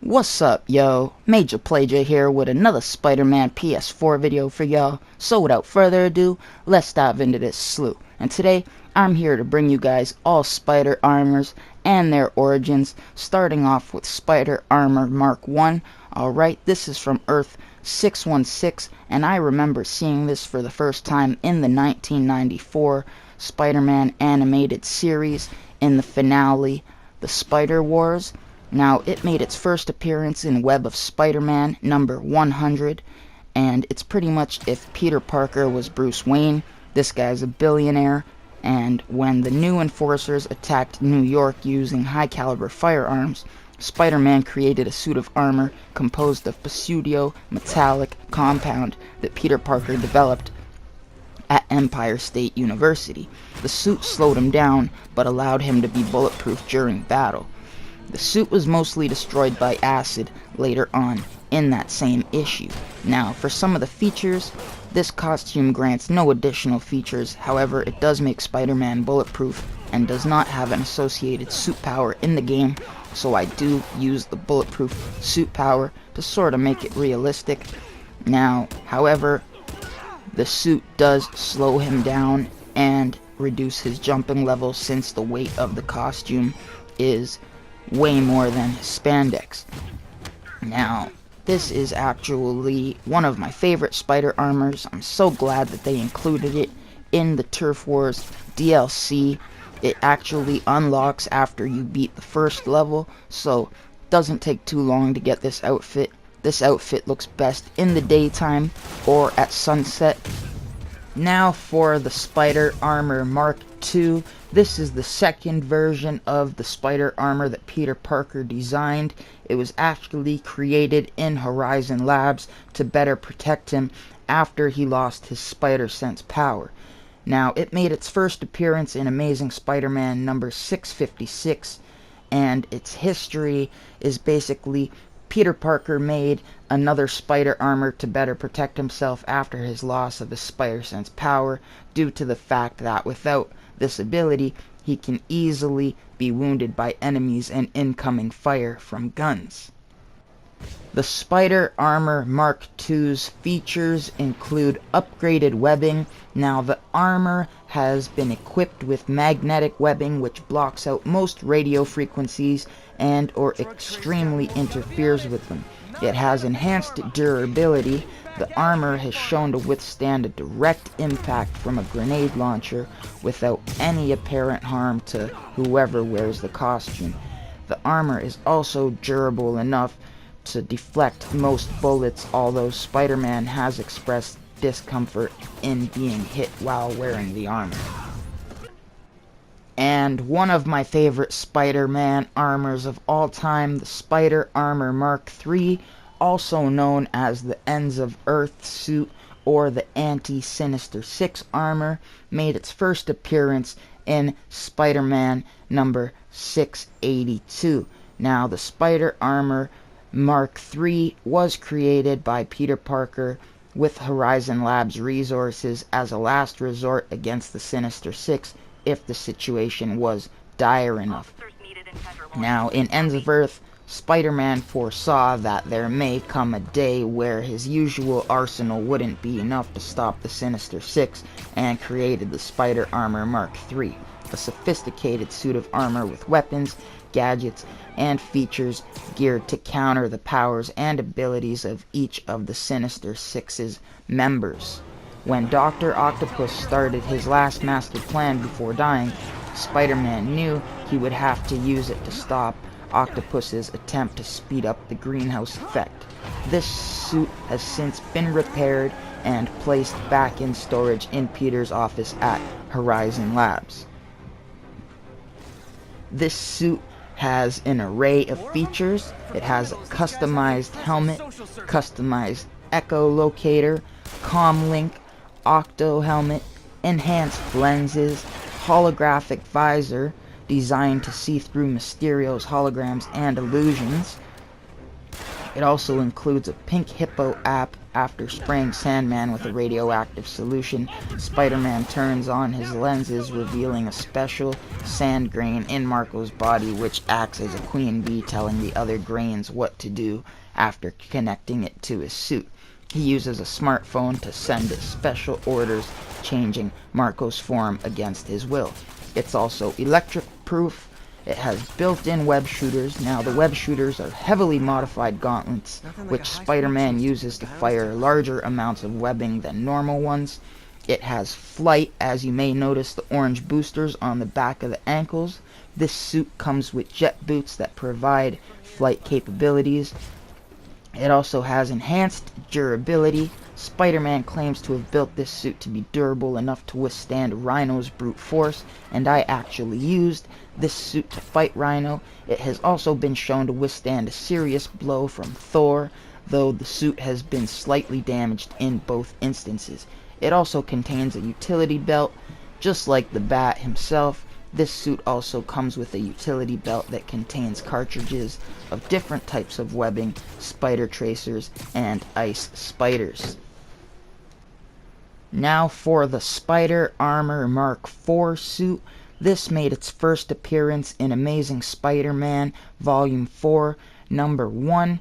What's up, yo? Mayja Playja here with another Spider-Man PS4 video for y'all. So without further ado, let's dive into this slew. And today, I'm here to bring you guys all Spider Armors and their origins, starting off with Spider Armor Mark 1. Alright, this is from Earth 616, and I remember seeing this for the first time in the 1994 Spider-Man animated series in the finale, The Spider Wars. Now, it made its first appearance in Web of Spider-Man number 100, and it's pretty much if Peter Parker was Bruce Wayne. This guy's a billionaire, and when the new enforcers attacked New York using high-caliber firearms, Spider-Man created a suit of armor composed of pseudo-metallic compound that Peter Parker developed at Empire State University. The suit slowed him down, but allowed him to be bulletproof during battle. The suit was mostly destroyed by acid later on in that same issue. Now, for some of the features, this costume grants no additional features. However, it does make Spider-Man bulletproof and does not have an associated suit power in the game, so I do use the bulletproof suit power to sort of make it realistic. Now, however, the suit does slow him down and reduce his jumping level, since the weight of the costume is way more than spandex. Now, this is actually one of my favorite Spider Armors. I'm so glad that they included it in the Turf Wars DLC. It actually unlocks after you beat the first level, so it doesn't take too long to get this outfit. This outfit looks best in the daytime or at sunset. Now for the Spider Armor Mark II. This is the second version of the Spider Armor that Peter Parker designed. It was actually created in Horizon Labs to better protect him after he lost his spider sense power. Now, it made its first appearance in Amazing Spider-Man number 656, and its history is basically Peter Parker made another spider armor to better protect himself after his loss of his spider sense power, due to the fact that without this ability, he can easily be wounded by enemies and incoming fire from guns. The Spider Armor Mark II's features include upgraded webbing. Now, the armor has been equipped with magnetic webbing, which blocks out most radio frequencies and or extremely interferes with them. It has enhanced durability. The armor has shown to withstand a direct impact from a grenade launcher without any apparent harm to whoever wears the costume. The armor is also durable enough to deflect most bullets, although Spider-Man has expressed discomfort in being hit while wearing the armor. And one of my favorite Spider-Man armors of all time, the Spider Armor Mark III, also known as the Ends of Earth suit or the Anti-Sinister Six armor, made its first appearance in Spider-Man number 682. Now, the Spider Armor Mark III was created by Peter Parker with Horizon Labs resources as a last resort against the Sinister Six if the situation was dire enough. Now, in Ends of Earth, Spider-Man foresaw that there may come a day where his usual arsenal wouldn't be enough to stop the Sinister Six, and created the Spider Armor Mark III, a sophisticated suit of armor with weapons, gadgets, and features geared to counter the powers and abilities of each of the Sinister Six's members. When Dr. Octopus started his last master plan before dying, Spider-Man knew he would have to use it to stop Octopus's attempt to speed up the greenhouse effect. This suit has since been repaired and placed back in storage in Peter's office at Horizon Labs. This suit has an array of features. It has a customized helmet, customized echolocator, comlink, octo helmet, enhanced lenses, holographic visor designed to see through Mysterio's holograms and illusions, It also includes a pink hippo app. After spraying Sandman with a radioactive solution, Spider-Man turns on his lenses, revealing a special sand grain in Marco's body, which acts as a queen bee telling the other grains what to do after connecting it to his suit. He uses a smartphone to send it special orders, changing Marco's form against his will. It's also electric-proof. It has built-in web shooters. Now, the web shooters are heavily modified gauntlets, which Spider-Man uses to fire larger amounts of webbing than normal ones. It has flight, as you may notice the orange boosters on the back of the ankles. This suit comes with jet boots that provide flight capabilities. It also has enhanced durability. Spider-Man claims to have built this suit to be durable enough to withstand Rhino's brute force, and I actually used this suit to fight Rhino. It has also been shown to withstand a serious blow from Thor, though the suit has been slightly damaged in both instances. It also contains a utility belt, just like the Bat himself. This suit also comes with a utility belt that contains cartridges of different types of webbing, spider tracers, and ice spiders. Now for the Spider Armor Mark IV suit. This made its first appearance in Amazing Spider-Man Volume 4, Number 1.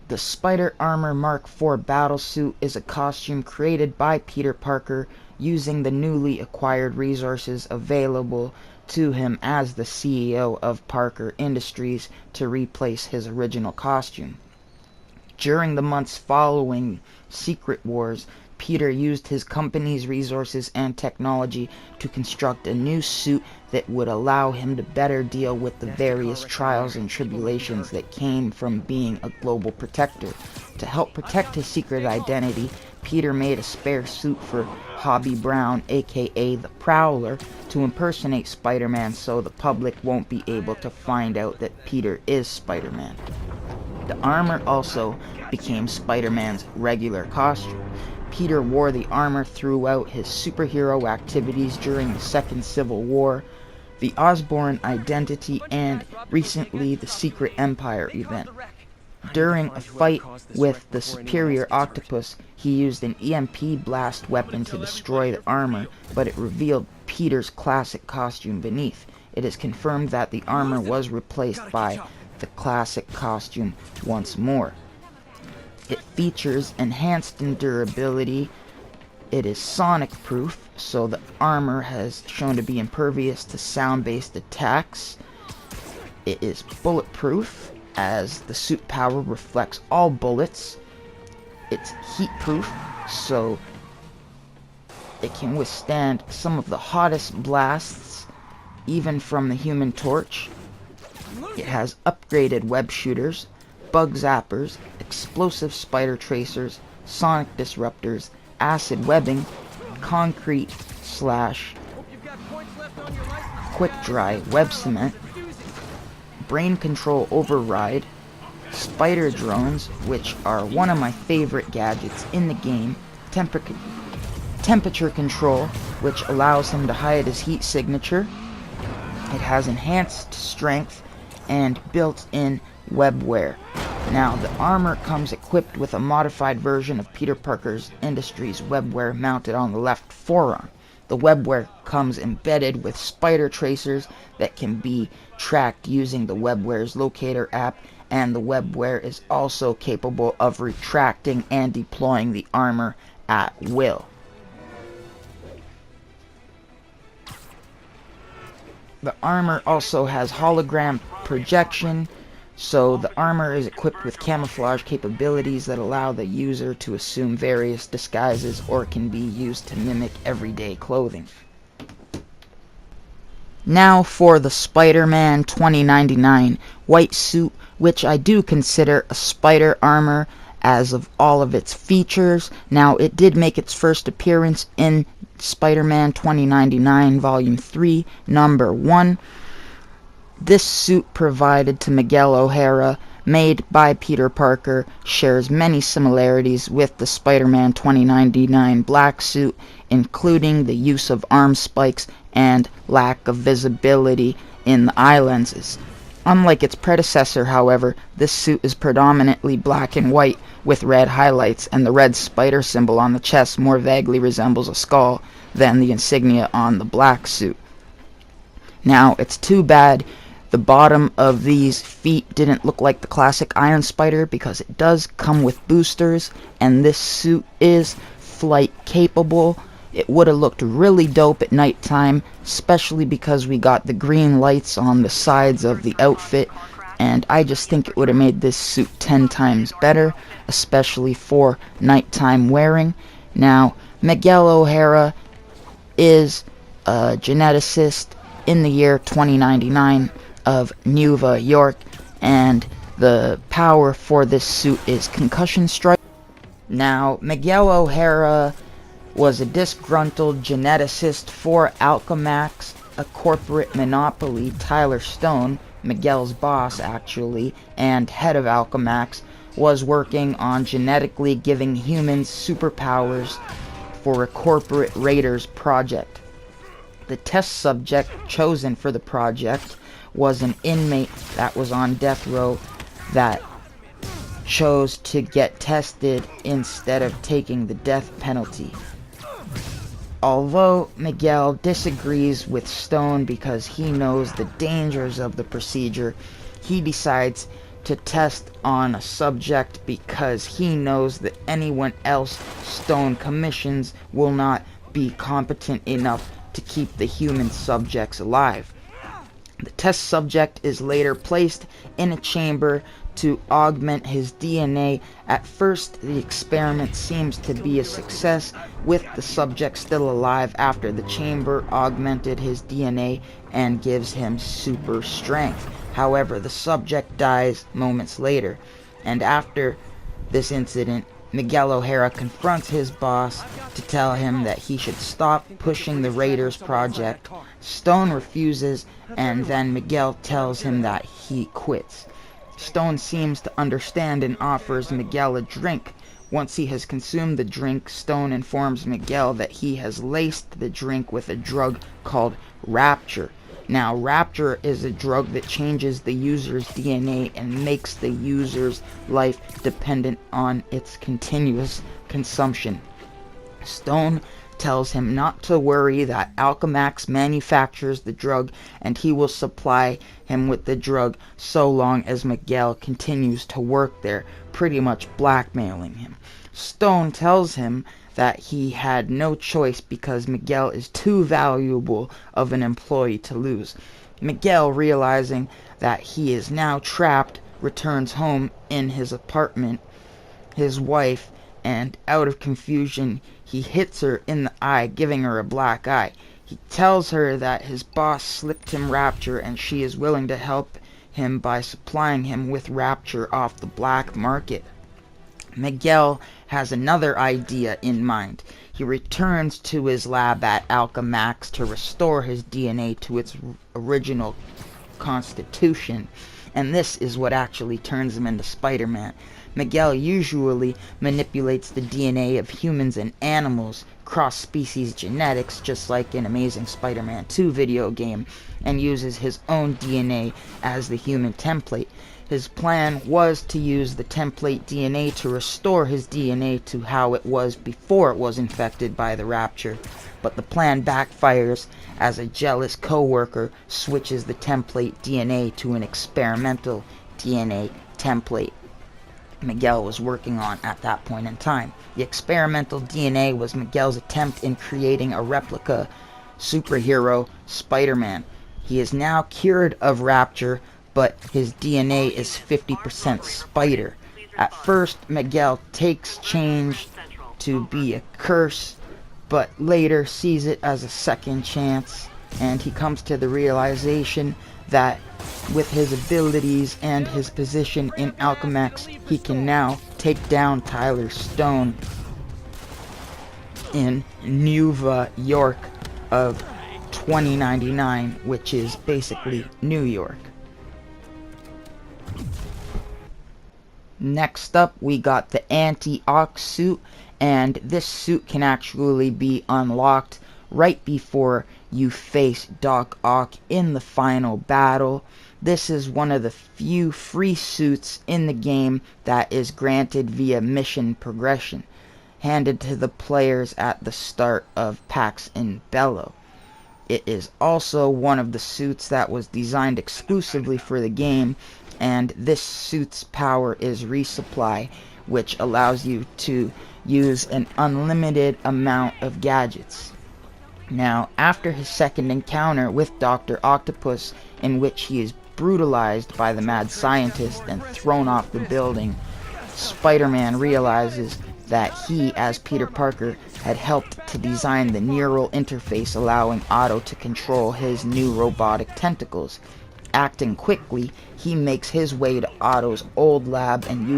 The Spider Armor Mark IV battlesuit is a costume created by Peter Parker using the newly acquired resources available to him as the CEO of Parker Industries to replace his original costume. During the months following Secret Wars, Peter used his company's resources and technology to construct a new suit that would allow him to better deal with the various trials and tribulations that came from being a global protector. To help protect his secret identity, Peter made a spare suit for Hobby Brown, aka the Prowler, to impersonate Spider-Man so the public won't be able to find out that Peter is Spider-Man. The armor also became Spider-Man's regular costume. Peter wore the armor throughout his superhero activities during the Second Civil War, the Osborn Identity, and recently the Secret Empire event. During a fight with the Superior Octopus, he used an EMP blast weapon to destroy the armor, but it revealed Peter's classic costume beneath. It is confirmed that the armor was replaced by the classic costume once more. It features enhanced durability. It is sonic proof, so the armor has shown to be impervious to sound-based attacks. It is bulletproof, as the suit power reflects all bullets. It's heat proof, so it can withstand some of the hottest blasts, even from the Human Torch. It has upgraded web shooters, bug zappers, explosive spider tracers, sonic disruptors, acid webbing, concrete slash quick dry web cement, brain control override, spider drones, which are one of my favorite gadgets in the game, temperature control, which allows him to hide his heat signature. It has enhanced strength and built-in webware. Now, the armor comes equipped with a modified version of Peter Parker's Industries webware mounted on the left forearm. The webware comes embedded with spider tracers that can be tracked using the webware's locator app, and the webware is also capable of retracting and deploying the armor at will. The armor also has hologram projection, so the armor is equipped with camouflage capabilities that allow the user to assume various disguises or can be used to mimic everyday clothing. Now for the Spider-Man 2099 white suit, which I do consider a spider armor as of all of its features. Now, it did make its first appearance in Spider-Man 2099 Volume 3, Number 1. This suit provided to Miguel O'Hara, made by Peter Parker, shares many similarities with the Spider-Man 2099 black suit, including the use of arm spikes and lack of visibility in the eye lenses. Unlike its predecessor, however, this suit is predominantly black and white with red highlights, and the red spider symbol on the chest more vaguely resembles a skull than the insignia on the black suit. Now, it's too bad the bottom of these feet didn't look like the classic Iron Spider, because it does come with boosters, and this suit is flight capable. It would have looked really dope at nighttime, especially because we got the green lights on the sides of the outfit, and I just think it would have made this suit 10 times better, especially for nighttime wearing. Now, Miguel O'Hara is a geneticist in the year 2099 of New York, and the power for this suit is concussion strike. Now, Miguel O'Hara was a disgruntled geneticist for Alchemax, a corporate monopoly. Tyler Stone, Miguel's boss actually, and head of Alchemax, was working on genetically giving humans superpowers for a corporate raiders project. The test subject chosen for the project was an inmate that was on death row that chose to get tested instead of taking the death penalty. Although Miguel disagrees with Stone because he knows the dangers of the procedure, he decides to test on a subject because he knows that anyone else Stone commissions will not be competent enough to keep the human subjects alive. The test subject is later placed in a chamber to augment his DNA. At first, the experiment seems to be a success, with the subject still alive after the chamber augmented his DNA and gives him super strength. However, the subject dies moments later, and after this incident, Miguel O'Hara confronts his boss to tell him that he should stop pushing the Raiders project. Stone refuses, and then Miguel tells him that he quits. Stone seems to understand and offers Miguel a drink. Once he has consumed the drink, Stone informs Miguel that he has laced the drink with a drug called Rapture. Now, Rapture is a drug that changes the user's DNA and makes the user's life dependent on its continuous consumption. Stone tells him not to worry, that Alchemax manufactures the drug and he will supply him with the drug so long as Miguel continues to work there, pretty much blackmailing him. Stone tells him that he had no choice because Miguel is too valuable of an employee to lose. Miguel, realizing that he is now trapped, returns home in his apartment, his wife, and out of confusion, he hits her in the eye, giving her a black eye. He tells her that his boss slipped him Rapture and she is willing to help him by supplying him with Rapture off the black market. Miguel has another idea in mind. He returns to his lab at Alchemax to restore his DNA to its original constitution, and this is what actually turns him into Spider-Man. Miguel usually manipulates the DNA of humans and animals, cross-species genetics, just like in Amazing Spider-Man 2 video game, and uses his own DNA as the human template. His plan was to use the template DNA to restore his DNA to how it was before it was infected by the Rapture, but the plan backfires as a jealous co-worker switches the template DNA to an experimental DNA template Miguel was working on at that point in time. The experimental DNA was Miguel's attempt in creating a replica superhero Spider-Man. He is now cured of Rapture, but his DNA is 50% spider. At first, Miguel takes change to be a curse, but later sees it as a second chance, and he comes to the realization that with his abilities and his position in Alchemax, he can now take down Tyler Stone in New York of 2099, which is basically New York. Next up, we got the Anti-Ox suit, and this suit can actually be unlocked right before you face Doc Ock in the final battle. This is one of the few free suits in the game that is granted via mission progression, handed to the players at the start of Pax in Bello. It is also one of the suits that was designed exclusively for the game, and this suit's power is resupply, which allows you to use an unlimited amount of gadgets. Now, after his second encounter with Dr. Octopus, in which he is brutalized by the mad scientist and thrown off the building, Spider-Man realizes that he, as Peter Parker, had helped to design the neural interface allowing Otto to control his new robotic tentacles. Acting quickly, he makes his way to Otto's old lab and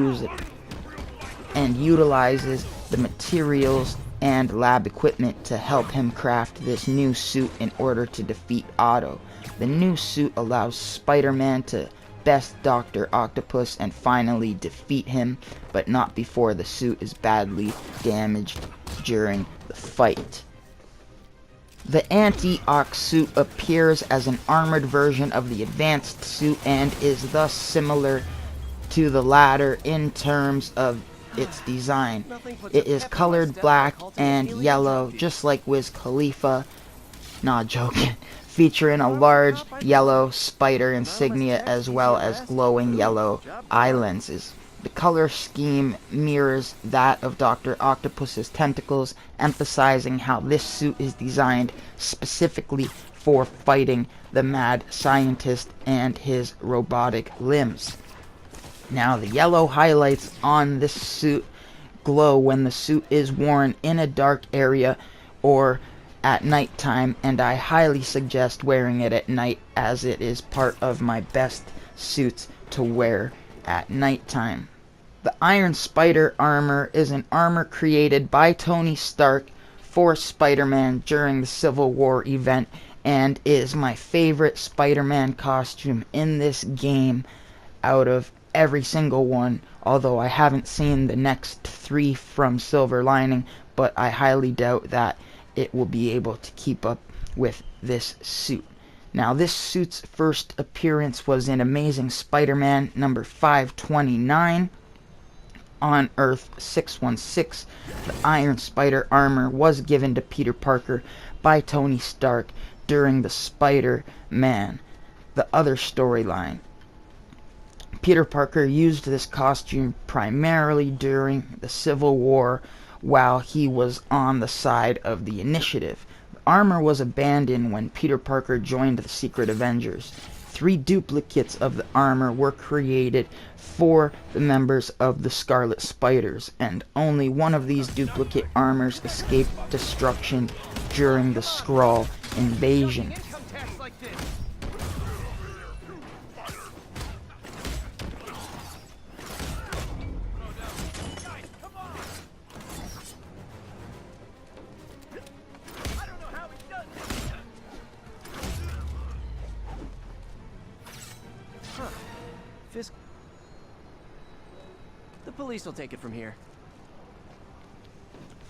utilizes the materials and lab equipment to help him craft this new suit in order to defeat Otto. The new suit allows Spider-Man to best Dr. Octopus and finally defeat him, but not before the suit is badly damaged during the fight. The anti-Ock suit appears as an armored version of the advanced suit and is thus similar to the latter in terms of its design. It is colored black and yellow, just like Wiz Khalifa. Not joking. Featuring a large yellow spider insignia as well as glowing yellow eye lenses. The color scheme mirrors that of Dr. Octopus's tentacles, emphasizing how this suit is designed specifically for fighting the mad scientist and his robotic limbs. Now, the yellow highlights on this suit glow when the suit is worn in a dark area or at nighttime, and I highly suggest wearing it at night, as it is part of my best suits to wear at nighttime. The Iron Spider armor is an armor created by Tony Stark for Spider-Man during the Civil War event, and is my favorite Spider-Man costume in this game out of every single one, although I haven't seen the next 3 from Silver Lining, but I highly doubt that it will be able to keep up with this suit. Now, this suit's first appearance was in Amazing Spider-Man number 529 on Earth 616. The Iron Spider armor was given to Peter Parker by Tony Stark during the Spider-Man, the other storyline. Peter Parker used this costume primarily during the Civil War while he was on the side of the Initiative. The armor was abandoned when Peter Parker joined the Secret Avengers. 3 duplicates of the armor were created for the members of the Scarlet Spiders, and only one of these duplicate armors escaped destruction during the Skrull invasion. The police will take it from here.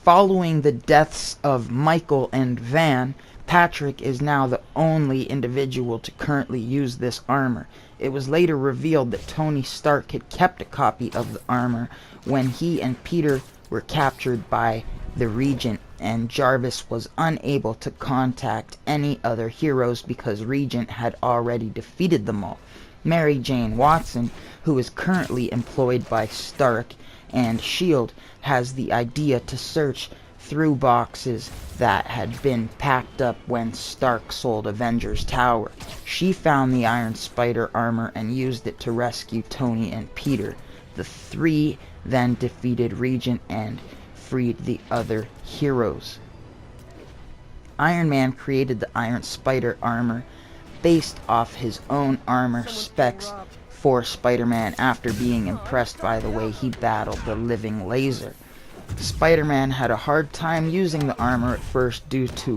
Following the deaths of Michael and Van, Patrick is now the only individual to currently use this armor. It was later revealed that Tony Stark had kept a copy of the armor when he and Peter were captured by the Regent, and Jarvis was unable to contact any other heroes because Regent had already defeated them all. Mary Jane Watson, who is currently employed by Stark and S.H.I.E.L.D., has the idea to search through boxes that had been packed up when Stark sold Avengers Tower. She found the Iron Spider armor and used it to rescue Tony and Peter. The 3 then defeated Regent and freed the other heroes. Iron Man created the Iron Spider armor based off his own armor specs for Spider-Man after being impressed by the way he battled the living laser. Spider-Man had a hard time using the armor at first due to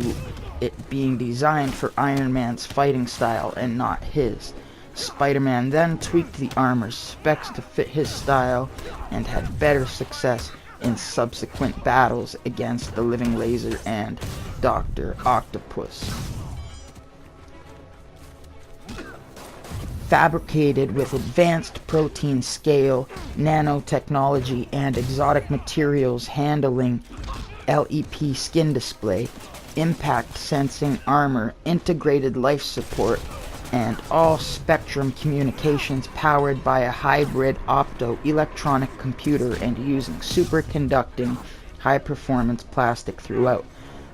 it being designed for Iron Man's fighting style and not his. Spider-Man then tweaked the armor's specs to fit his style and had better success in subsequent battles against the living laser and Dr. Octopus. fabricated with advanced protein scale, nanotechnology, and exotic materials handling LEP skin display, impact sensing armor, integrated life support, and all-spectrum communications powered by a hybrid opto-electronic computer and using superconducting, high-performance plastic throughout.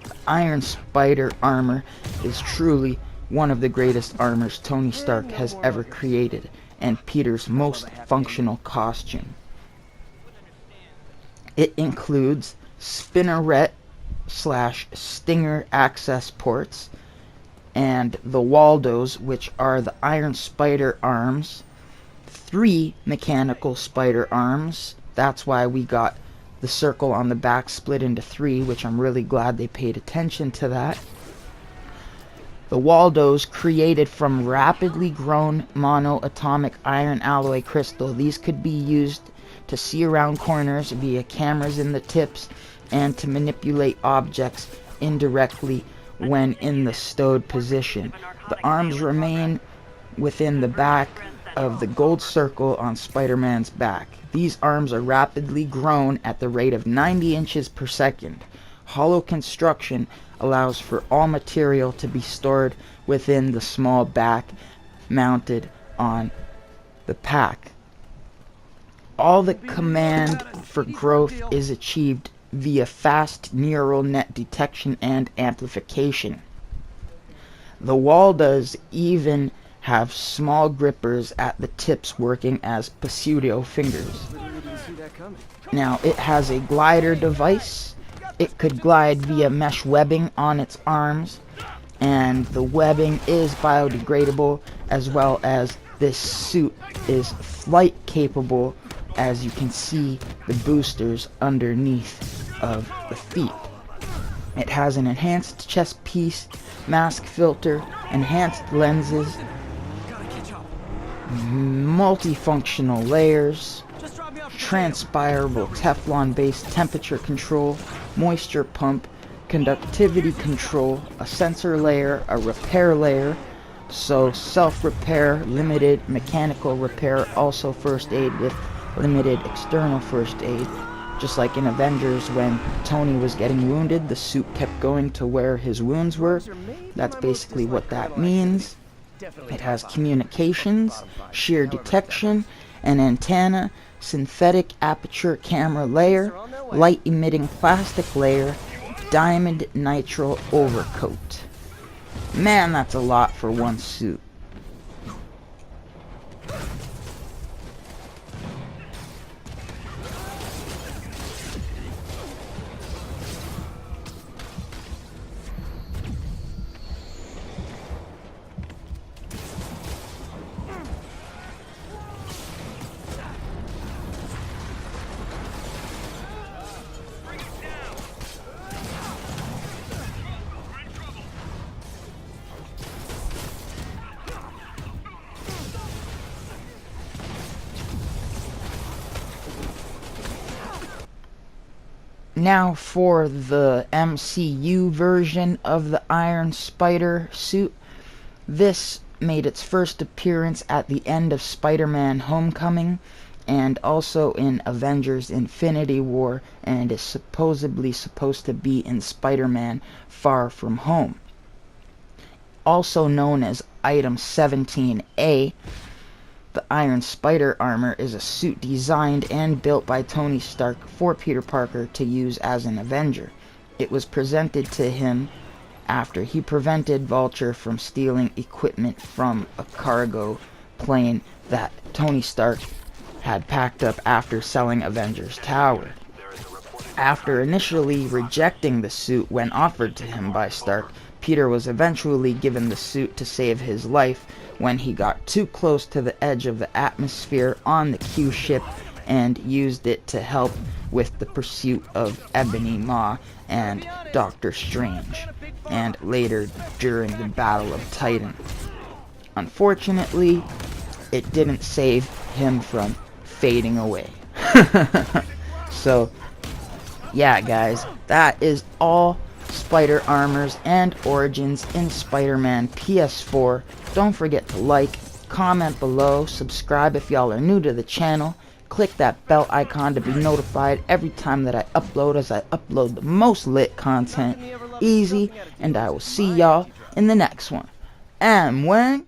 The Iron Spider armor is truly one of the greatest armors Tony Stark has ever created, and Peter's most functional costume. It includes spinneret / stinger access ports, and the Waldos, which are the Iron Spider arms, 3 mechanical spider arms. That's why we got the circle on the back split into 3, which I'm really glad they paid attention to that. The Waldos, created from rapidly grown monoatomic iron alloy crystal. These could be used to see around corners via cameras in the tips and to manipulate objects indirectly when in the stowed position. The arms remain within the back of the gold circle on Spider-Man's back. These arms are rapidly grown at the rate of 90 inches per second. Hollow construction allows for all material to be stored within the small back mounted on the pack. All the command for growth is achieved via fast neural net detection and amplification. The Waldos even have small grippers at the tips working as pseudo fingers. Now it has a glider device. It could glide via mesh webbing on its arms, and the webbing is biodegradable, as well as this suit is flight capable, as you can see the boosters underneath of the feet. It has an enhanced chest piece, mask filter, enhanced lenses, multifunctional layers, transpirable Teflon-based temperature control, moisture pump, conductivity control, a sensor layer, a repair layer, so self-repair, limited mechanical repair, also first aid with limited external first aid. Just like in Avengers, when Tony was getting wounded, the suit kept going to where his wounds were. That's basically what that means. It has communications, shear detection, an antenna, synthetic aperture camera layer, light emitting plastic layer, diamond nitrile overcoat. Man, that's a lot for one suit. Now for the MCU version of the Iron Spider suit. This made its first appearance at the end of Spider-Man Homecoming and also in Avengers Infinity War, and is supposedly supposed to be in Spider-Man Far From Home. Also known as Item 17A, the Iron Spider armor is a suit designed and built by Tony Stark for Peter Parker to use as an Avenger. It was presented to him after he prevented Vulture from stealing equipment from a cargo plane that Tony Stark had packed up after selling Avengers Tower. After initially rejecting the suit when offered to him by Stark, Peter was eventually given the suit to save his life when he got too close to the edge of the atmosphere on the Q ship and used it to help with the pursuit of Ebony Maw and Doctor Strange, and later during the Battle of Titan. Unfortunately, it didn't save him from fading away. So, yeah guys, that is all Spider Armors and Origins in Spider-Man PS4. Don't forget to like, comment below, subscribe if y'all are new to the channel, click that bell icon to be notified every time that I upload, as I upload the most lit content. Easy, and I will see y'all in the next one. And when